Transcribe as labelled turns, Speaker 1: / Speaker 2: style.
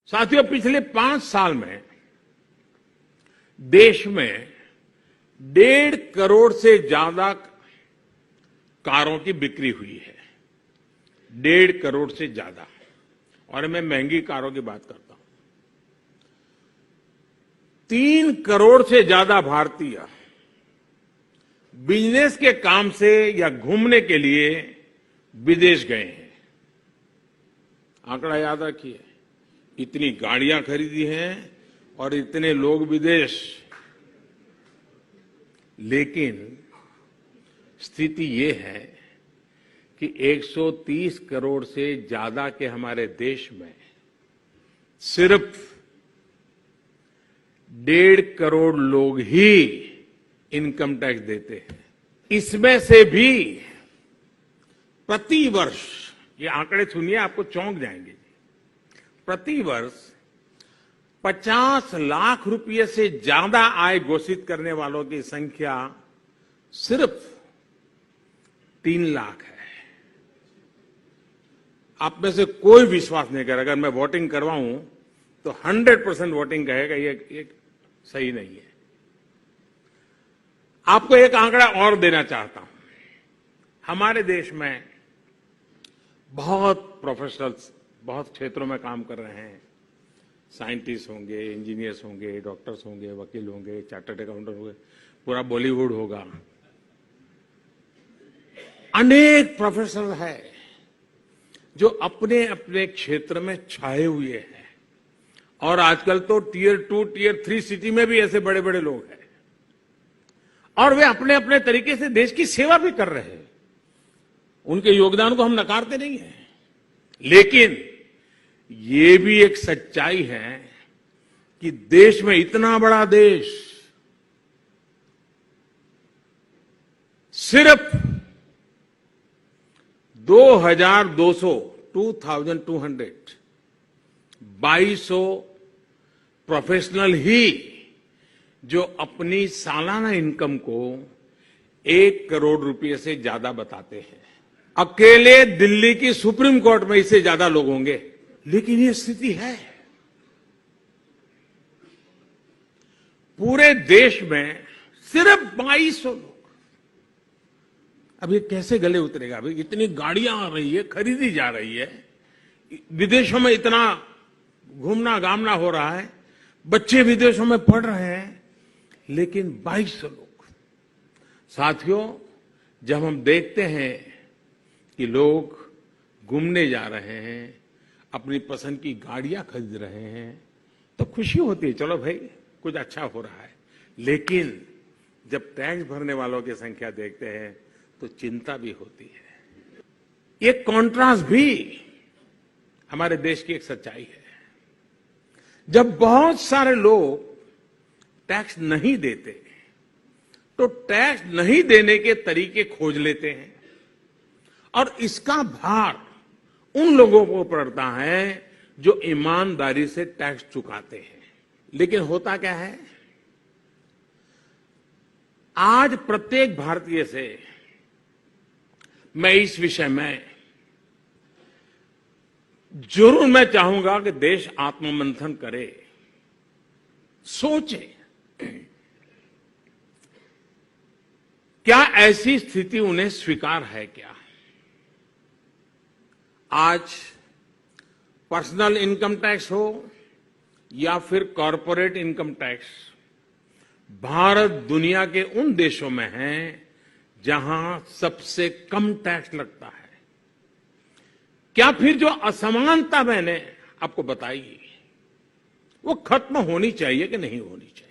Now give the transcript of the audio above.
Speaker 1: साथियों, पिछले 5 साल में देश में 1.5 करोड़ से ज्यादा कारों की बिक्री हुई है। 1.5 करोड़ से ज्यादा। और मैं महंगी कारों की बात करता हूं। 3 करोड़ से ज्यादा भारतीय बिजनेस के काम से या घूमने के लिए विदेश गए हैं। आंकड़ा याद रखिए, इतनी गाड़ियां खरीदी हैं और इतने लोग विदेश। लेकिन स्थिति ये है कि 130 करोड़ से ज्यादा के हमारे देश में सिर्फ 1.5 करोड़ लोग ही इनकम टैक्स देते हैं। इसमें से भी प्रतिवर्ष, ये आंकड़े सुनिए आपको चौंक जाएंगे, प्रतिवर्ष 50 लाख रुपए से ज्यादा आय घोषित करने वालों की संख्या सिर्फ 3 लाख है। आप में से कोई विश्वास नहीं करेगा, अगर मैं वोटिंग करवाऊं तो 100% वोटिंग कहेगा ये सही नहीं है। आपको एक आंकड़ा और देना चाहता हूं। हमारे देश में बहुत प्रोफेशनल्स बहुत क्षेत्रों में काम कर रहे हैं। साइंटिस्ट होंगे, इंजीनियर्स होंगे, डॉक्टर्स होंगे, वकील होंगे, चार्टर्ड अकाउंटेंट होंगे, पूरा बॉलीवुड होगा। अनेक प्रोफेशनल है जो अपने अपने क्षेत्र में छाए हुए हैं। और आजकल तो टियर 2, टियर 3 सिटी में भी ऐसे बड़े बड़े लोग हैं और वे अपने अपने तरीके से देश की सेवा भी कर रहे हैं। उनके योगदान को हम नकारते नहीं हैं, लेकिन ये भी एक सच्चाई है कि देश में, इतना बड़ा देश, सिर्फ 2200 प्रोफेशनल ही जो अपनी सालाना इनकम को 1 करोड़ रुपए से ज्यादा बताते हैं। अकेले दिल्ली की सुप्रीम कोर्ट में इससे ज्यादा लोग होंगे। लेकिन ये स्थिति है। पूरे देश में सिर्फ 2200 लोग। अब ये कैसे गले उतरेगा? अभी इतनी गाड़ियां आ रही है, खरीदी जा रही है, विदेशों में इतना घूमना गामना हो रहा है, बच्चे विदेशों में पढ़ रहे हैं, लेकिन 2200 लोग। साथियों, जब हम देखते हैं कि लोग घूमने जा रहे हैं, अपनी पसंद की गाड़ियां खरीद रहे हैं, तो खुशी होती है, चलो भाई कुछ अच्छा हो रहा है। लेकिन जब टैक्स भरने वालों की संख्या देखते हैं तो चिंता भी होती है। ये कॉन्ट्रास्ट भी हमारे देश की एक सच्चाई है। जब बहुत सारे लोग टैक्स नहीं देते तो टैक्स नहीं देने के तरीके खोज लेते हैं और इसका भार उन लोगों को पड़ता है जो ईमानदारी से टैक्स चुकाते हैं। लेकिन होता क्या है, आज प्रत्येक भारतीय से मैं इस विषय में जरूर मैं चाहूंगा कि देश आत्ममंथन करे, सोचे, क्या ऐसी स्थिति उन्हें स्वीकार है क्या? आज पर्सनल इनकम टैक्स हो या फिर कॉरपोरेट इनकम टैक्स, भारत दुनिया के उन देशों में है जहां सबसे कम टैक्स लगता है। क्या फिर जो असमानता मैंने आपको बताई वो खत्म होनी चाहिए कि नहीं होनी चाहिए?